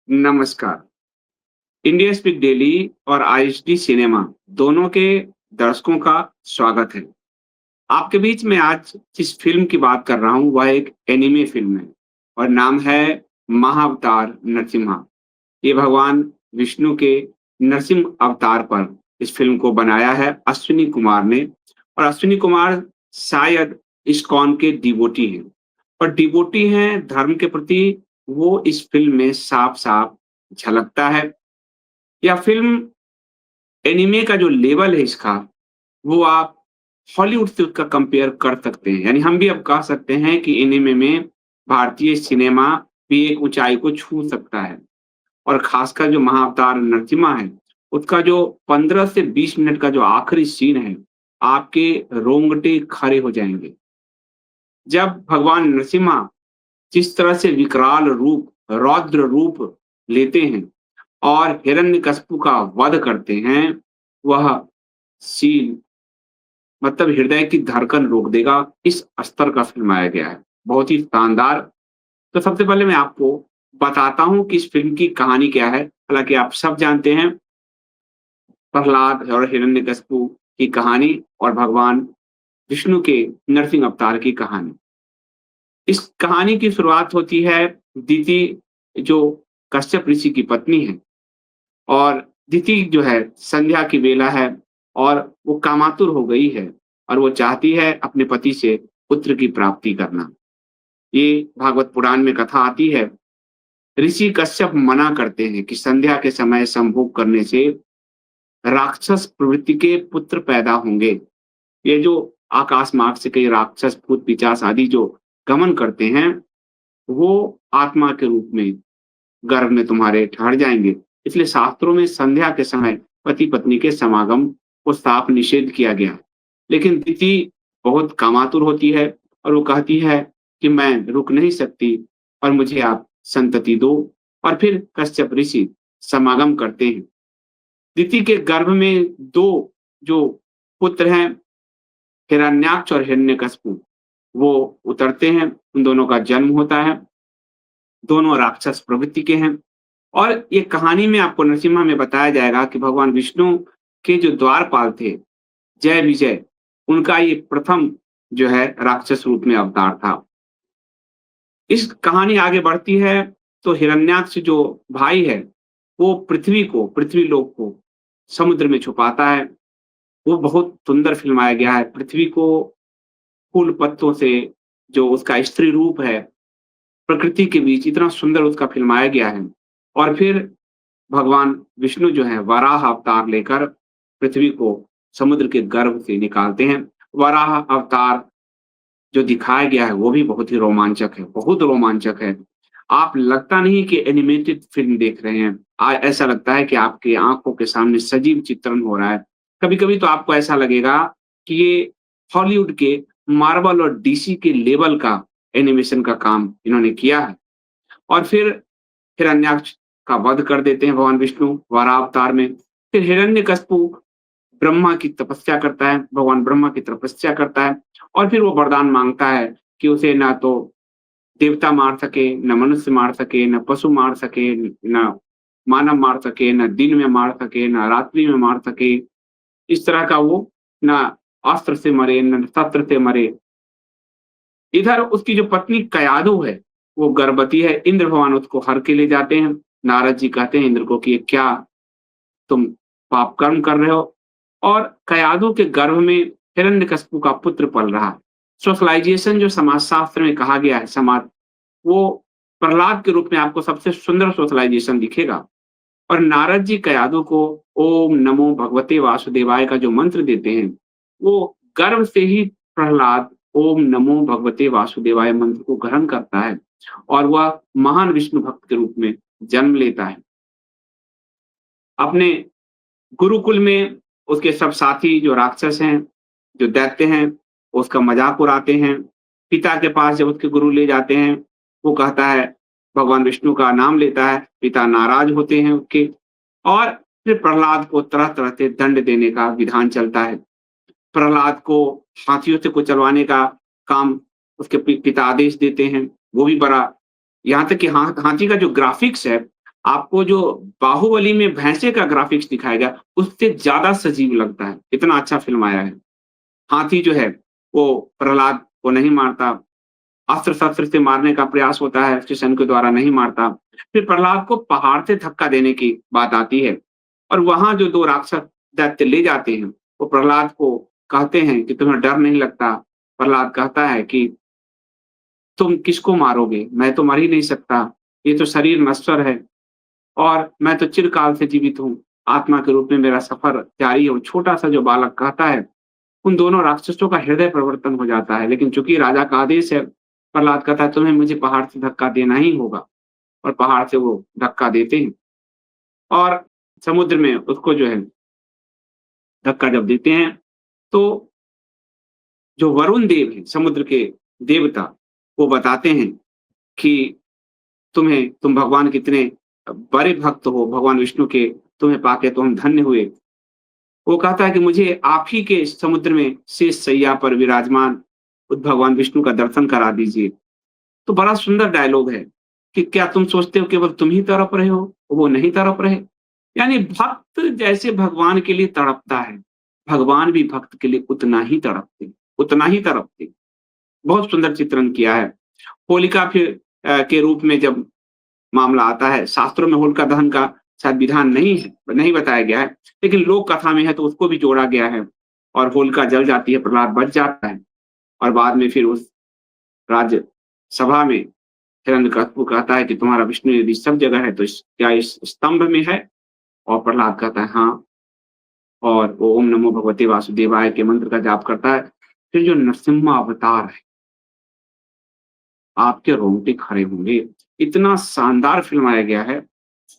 नमस्कार। India speak daily और ISD cinema दोनों के दर्शकों का स्वागत है। आपके बीच में आज जिस फ़िल्म की बात कर रहा हूँ वह एक एनीमे फ़िल्म है और नाम है महाअवतार नरसिम्हा। ये भगवान विष्णु के नरसिंह अवतार पर इस फ़िल्म को बनाया है अश्विनी कुमार ने और अश्विनी कुमार शायद इस्कॉन के डिवोटी हैं और डिवोटी हैं धर्म के प्रति वो इस फ़िल्म में साफ-साफ झलकता है। या फ़िल्म एनीमे का जो लेवल है इसका, वो आप हॉलीवुड से उसका कंपेयर कर सकते हैं। यानी हम भी अब कह सकते हैं कि एनीमे में भारतीय सिनेमा भी एक ऊँचाई को छू सकता है और ख़ासकर जो महाअवतार नरसिम्हा है, उसका जो 15 से 20 मिनट का जो आखिरी सीन है, आपके रोंगटे खड़े हो जाएँगे। जब भगवान नरसिम्हा जिस तरह से विकराल रूप, रौद्र रूप लेते हैं और हिरण्यकशिपु का वध करते हैं, वह सीन मतलब हृदय की धड़कन रोक देगा, इस स्तर का फ़िल्माया गया है। बहुत ही शानदार। तो सबसे पहले मैं आपको बताता हूँ कि इस फ़िल्म की कहानी क्या है। हालाँकि आप सब जानते हैं प्रहलाद और हिरण्यकशिपु की कहानी और भगवान विष्णु के नरसिंह अवतार की कहानी। इस कहानी की शुरुआत होती है दिति जो कश्यप ऋषि की पत्नी है और दिति जो है संध्या की बेला है और वो कामातुर हो गई है और वो चाहती है अपने पति से पुत्र की प्राप्ति करना। ये भागवत पुराण में कथा आती है। ऋषि कश्यप मना करते हैं कि संध्या के समय संभोग करने से राक्षस प्रवृत्ति के पुत्र पैदा होंगे। ये जो आकाश मार्ग से कई राक्षस, भूत, पिशाच आदि जो गमन करते हैं, वो आत्मा के रूप में गर्भ में तुम्हारे ठहर जाएँगे। इसलिए शास्त्रों में संध्या के समय पति-पत्नी के समागम को साफ निषेध किया गया है। लेकिन तिथि बहुत कामातुर होती है और वो कहती है कि मैं रुक नहीं सकती और मुझे आप संतति दो और फिर कश्यप ऋषि समागम करते हैं। दिति के गर्भ में 2 जो पुत्र हैं हिरण्याक्ष और हिरण्यकशिपु वो उतरते हैं, उन दोनों का जन्म होता है। दोनों राक्षस प्रवृत्ति के हैं और ये कहानी में आपको नरसिम्हा में बताया जाएगा कि भगवान विष्णु के जो द्वारपाल थे, जय विजय, उनका ये प्रथम जो है राक्षस रूप में अवतार था। इस कहानी आगे बढ़ती है तो हिरण्याक्ष जो भाई है, वो पृथ्वीलोक को समुद्र में छुपाता है। वो बहुत सुंदर फ़िल्माया गया है। पृथ्वी को फूल पत्तों से जो उसका स्त्री रूप है, प्रकृति के बीच इतना सुंदर उसका फ़िल्माया गया है। और फिर भगवान विष्णु जो है वराह अवतार लेकर पृथ्वी को समुद्र के गर्भ से निकालते हैं। वराह अवतार जो दिखाया गया है वो भी बहुत ही रोमांचक है, बहुत रोमांचक है। आप लगता नहीं कि एनिमेटेड फ़िल्म देख रहे हैं। ऐसा लगता है कि आपकी आँखों के सामने सजीव चित्रण हो रहा है। कभी-कभी तो आपको ऐसा लगेगा कि ये हॉलीवुड के मार्वल और डीसी के लेवल का एनिमेशन का काम इन्होंने किया है। और फिर हिरण्याक्ष का वध कर देते हैं भगवान विष्णु वरावतार में। फिर हिरण्यकशिपु ब्रह्मा की तपस्या करता है, भगवान ब्रह्मा की तपस्या करता है और फिर वो वरदान माँगता है कि उसे ना तो देवता मार सके, ना मनुष्य मार सके, ना पशु मार सके, ना मानव मार सके, ना दिन में मार सके, ना रात्रि में मार सके। इस तरह का वो ना अस्त्र से मरे, ना शस्त्र से मरे। इधर उसकी जो पत्नी कयाधु है, वो गर्भवती है। इंद्र भगवान उसको हर के ले जाते हैं। नारद जी कहते हैं इंद्र को कि ये क्या तुम पाप कर्म कर रहे हो? और कयाधु के गर्भ में हिरण्यकशिपु का पुत्र पल रहा है। सोशलाइज़ेशन जो समाजशास्त्र में कहा गया है वो प्रहलाद के रूप में आपको सबसे सुंदर सोशलाइज़ेशन दिखेगा। और नारद जी कयाधु को ओम नमो भगवते वासुदेवाय का जो मंत्र देते हैं, वो गर्भ से ही प्रहलाद ओम नमो भगवते वासुदेवाय मंत्र को ग्रहण करता है और वह महान विष्णु भक्त के रूप में जन्म लेता है। अपने गुरुकुल में उसके सब साथी जो राक्षस हैं, जो दैत्य हैं, उसका मज़ाक उड़ाते हैं। पिता के पास जब उसके गुरु ले जाते हैं, वो कहता है भगवान विष्णु का नाम लेता है, पिता नाराज़ होते हैं उसके और फिर प्रहलाद को तरह-तरह से दंड देने का विधान चलता है। प्रहलाद को हाथियों से कुचलवाने का काम उसके पिता आदेश देते हैं, वो भी बड़ा यहाँ तक कि हाथी का जो ग्राफ़िक्स है, आपको जो बाहुबली में भैंसे का ग्राफ़िक्स दिखाया गया, उससे ज़्यादा सजीव लगता है, इतना अच्छा फ़िल्म आया है। हाथी जो है, वो प्रहलाद को नहीं मारता, अस्त्र-शस्त्र से मारने का प्रयास होता है, शिशन के द्वारा नहीं मारता। फिर प्रहलाद को पहाड़ से धक्का देने की बात आती है और वहाँ जो 2 राक्षस दैत्य ले जाते हैं, वो प्रहलाद को कहते हैं कि तुम्हें डर नहीं लगता? प्रहलाद कहता है कि तुम किसको मारोगे? मैं तो मर ही नहीं सकता, ये तो शरीर नश्वर है और मैं तो चिरकाल से जीवित हूँ, आत्मा के रूप में मेरा सफ़र जारी है। वो छोटा-सा जो बालक कहता है, उन दोनों राक्षसों का हृदय परिवर्तन हो जाता है, लेकिन चूँकि राजा का आदेश है, प्रहलाद कहता है तुम्हें मुझे पहाड़ से धक्का देना ही होगा और पहाड़ से वो धक्का देते हैं और समुद्र में उसको जो है धक्का जब देते हैं, तो जो वरुण देव हैं, समुद्र के देवता, वो बताते हैं कि तुम भगवान कितने बड़े भक्त हो भगवान विष्णु के, तुम्हें पाके तो हम धन्य हुए। वो कहता है कि मुझे आप ही के समुद्र में शेष शैया पर विराजमान उस भगवान विष्णु का दर्शन करा दीजिए। तो बड़ा सुंदर डायलॉग है कि क्या तुम सोचते हो केवल तुम ही तड़प रहे हो, वो नहीं तड़प रहे? यानी भक्त जैसे भगवान के लिए तड़पता है, भगवान भी भक्त के लिए उतना ही तड़पते। बहुत सुंदर चित्रण किया है। होलिका फिर के रूप में जब मामला आता है, शास्त्रों में होलिका दहन का शायद विधान नहीं है, नहीं बताया गया है, लेकिन लोक कथा में है तो उसको भी जोड़ा गया है और होलिका जल जाती है, प्रहलाद बच जाता है और बाद में फिर उस राज्य सभा में हिरण्यकशिपु कहता है कि तुम्हारा विष्णु यदि सब जगह है तो क्या इस स्तंभ में है? और प्रहलाद कहता है हाँ, और वो ओम नमो भगवते वासुदेवाय के मंत्र का जाप करता है। फिर जो नरसिम्हा अवतार है, आपके रोंगटे खड़े होंगे। इतना शानदार फ़िल्माया गया है,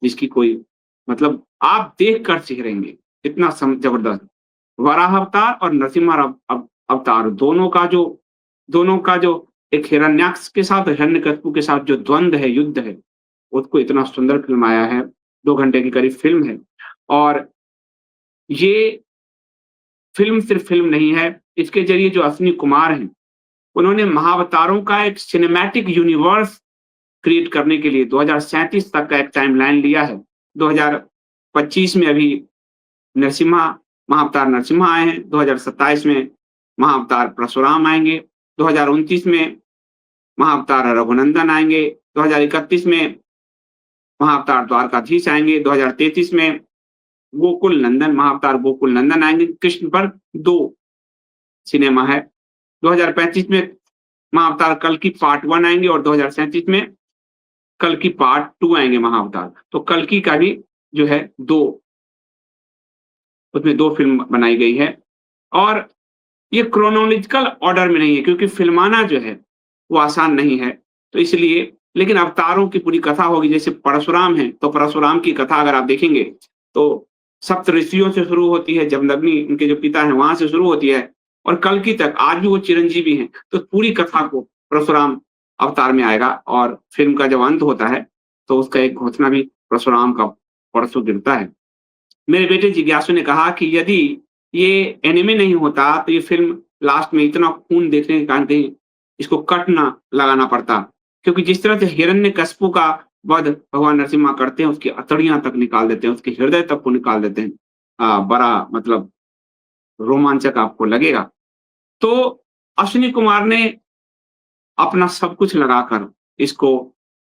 जिसकी कोई मतलब आप देख कर सिहरेंगे, इतना ज़बरदस्त। वराह अवतार और नरसिम्हा अवतार दोनों का जो एक हिरण्याक्ष के साथ हिरण्यकशिपु के साथ जो द्वंद्व है, युद्ध है, उसको इतना सुंदर फ़िल्माया है। 2 घंटे की करीब फ़िल्म है और ये फ़िल्म सिर्फ़ फ़िल्म नहीं है, इसके ज़रिए जो अश्विनी कुमार हैं, उन्होंने महाअवतारों का एक सिनेमैटिक यूनिवर्स क्रिएट करने के लिए 2037 तक का एक टाइमलाइन लिया है। 2025 में अभी नरसिम्हा महाअवतार नरसिम्हा आए हैं, 2027 में महाअवतार परशुराम आएँगे, 2029 में महाअवतार रघुनंदन आएँगे, 2031 में महाअवतार द्वारकाधीश आएँगे, 2033 में गोकुल नंदन महाअवतार गोकुल नंदन आएँगे, कृष्ण पर 2 सिनेमा है। 2035 में महाअवतार कल्कि पार्ट 1 आएँगे और 2037 में कल्कि पार्ट 2 आएँगे महाअवतार। तो कल्कि का भी जो है 2 उसमें 2 फ़िल्म बनाई गई है और ये क्रोनोलॉजिकल ऑर्डर में नहीं है क्योंकि फ़िल्माना जो है, वो आसान नहीं है। तो इसलिए लेकिन अवतारों की पूरी कथा होगी जैसे परशुराम हैं, तो परशुराम की कथा अगर आप देखेंगे, तो सप्तऋषियों से शुरू होती है, जमदग्नि उनके जो पिता हैं, वहाँ से शुरू होती है और कल्कि तक आज भी वो चिरंजीवी हैं। तो पूरी कथा को परशुराम अवतार में आएगा और फ़िल्म का जब अंत होता है, तो उसका एक घोषणा भी परशुराम का परशु गिरता है। मेरे बेटे जिज्ञासु ने कहा कि यदि ये एनीमे नहीं होता, तो ये फ़िल्म लास्ट में इतना खून देखने के कारण कहीं इसको कट ना लगाना पड़ता। क्योंकि जिस तरह से हिरण्यकशिपु का वध भगवान नरसिम्हा करते हैं, उसकी अतड़ियाँ तक निकाल देते हैं, उसके हृदय तक को निकाल देते हैं। बड़ा मतलब रोमांचक आपको लगेगा। तो अश्विनी कुमार ने अपना सब कुछ लगाकर इसको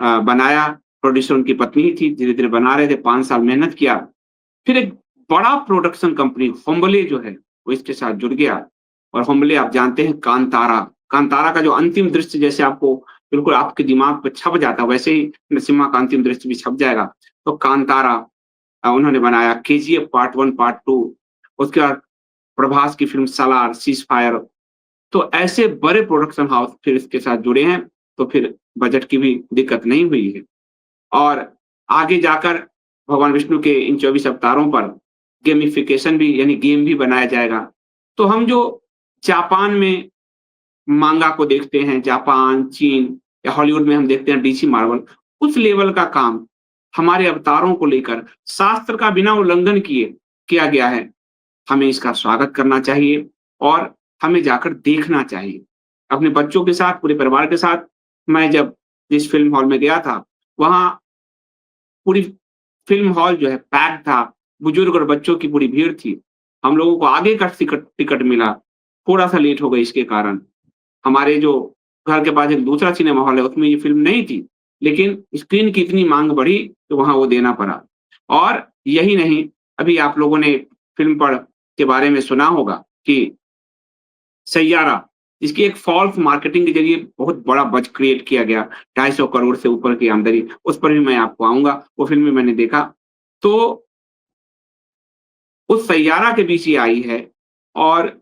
बनाया, प्रोड्यूसर उनकी पत्नी ही थी, धीरे-धीरे बना रहे थे, 5 साल मेहनत किया। फिर एक बड़ा प्रोडक्शन कंपनी होम्बले जो है, वो इसके साथ जुड़ गया और होम्बले आप जानते हैं कांतारा, कांतारा का जो अंतिम दृश्य जैसे आपको बिल्कुल आपके दिमाग पे छप जाता है, वैसे ही नरसिम्हा का अंतिम दृश्य भी छप जाएगा। तो कांतारा उन्होंने बनाया, केजीएफ पार्ट 1, पार्ट 2 उसके बाद प्रभास की फ़िल्म सालार, सीज़ फायर तो ऐसे बड़े प्रोडक्शन हाउस फिर इसके साथ जुड़े हैं, तो फिर बजट की भी दिक्कत नहीं हुई है। और आगे जाकर भगवान विष्णु के इन 24 अवतारों पर गेमिफिकेशन भी यानी गेम भी बनाया जाएगा। तो हम जो जापान में मांगा को देखते हैं, जापान, चीन या हॉलीवुड में हम देखते हैं डीसी मार्वल, उस लेवल का काम हमारे अवतारों को लेकर शास्त्र का बिना उल्लंघन किए किया गया है। हमें इसका स्वागत करना चाहिए और हमें जाकर देखना चाहिए। अपने बच्चों के साथ, पूरे परिवार के साथ मैं जब जिस फ़िल्म हॉल में गया था, वहाँ पूरी फ़िल्म हॉल जो है पैक्ड था, बुजुर्ग और बच्चों की पूरी भीड़ थी। हम लोगों को आगे का टिकट टिकट मिला, थोड़ा-सा लेट हो गई इसके कारण। हमारे जो घर के पास एक दूसरा सिनेमा हॉल है, उसमें ये फ़िल्म नहीं थी, लेकिन स्क्रीन की इतनी माँग बढ़ी, तो वहाँ वो देना पड़ा। और यही नहीं, अभी आप लोगों ने फ़िल्म के बारे में सुना होगा कि सैयारा, इसकी एक फ़ॉल्स मार्केटिंग के ज़रिए बहुत बड़ा बज़ क्रिएट किया गया, 250 करोड़ से ऊपर की आमदनी, उस पर भी मैं आपको आऊँगा, वो फ़िल्म भी मैंने देखा। तो उस सैयारा के बीच ये आई है और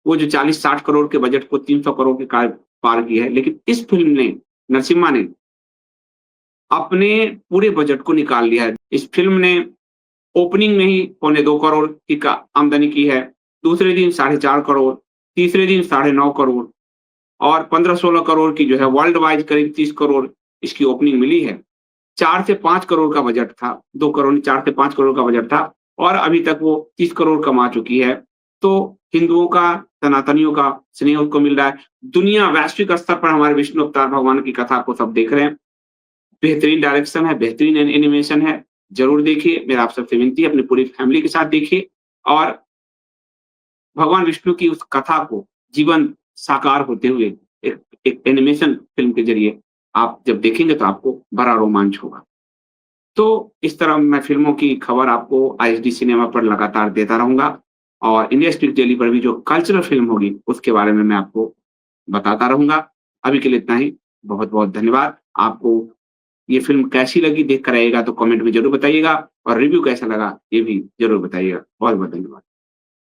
वो जो 40-60 करोड़ के बजट को 300 करोड़ के कार पार की है, लेकिन इस फ़िल्म ने, नरसिम्हा ने अपने पूरे बजट को निकाल लिया है। इस फ़िल्म ने ओपनिंग में ही पौने 2 करोड़ की का आमदनी की है, दूसरे दिन साढ़े 4 करोड़, तीसरे दिन साढ़े 9 करोड़ और 15-16 करोड़ की जो है वर्ल्ड वाइड करीब 30 करोड़ इसकी ओपनिंग मिली है। 4 से 5 करोड़ का बजट था, 2 करोड़ नहीं 4 से 5 करोड़ का बजट था और अभी तक वो 30 करोड़ कमा चुकी है। तो हिंदुओं का, सनातनियों का स्नेह उसको मिल रहा है। दुनिया वैश्विक स्तर पर हमारे विष्णु अवतार भगवान की कथा को सब देख रहे हैं। बेहतरीन डायरेक्शन है, बेहतरीन एनिमेशन है, ज़रूर देखिए। मेरा आप सबसे विनती है अपनी पूरी फैमिली के साथ देखिए और भगवान विष्णु की उस कथा को जीवन साकार होते हुए एक एक एनिमेशन फ़िल्म के ज़रिए आप जब देखेंगे तो आपको बड़ा रोमांच होगा। तो इस तरह मैं फ़िल्मों की खबर आपको आईएसडी सिनेमा पर लगातार देता रहूँगा और इंडिया स्पीक डेली पर भी जो कल्चरल फ़िल्म होगी, उसके बारे में मैं आपको बताता रहूँगा। अभी के लिए इतना ही। बहुत-बहुत धन्यवाद। आपको ये फ़िल्म कैसी लगी देख कर आइएगा तो कमेंट में ज़रूर बताइएगा और रिव्यू कैसा लगा ये भी ज़रूर बताइएगा। बहुत-बहुत धन्यवाद।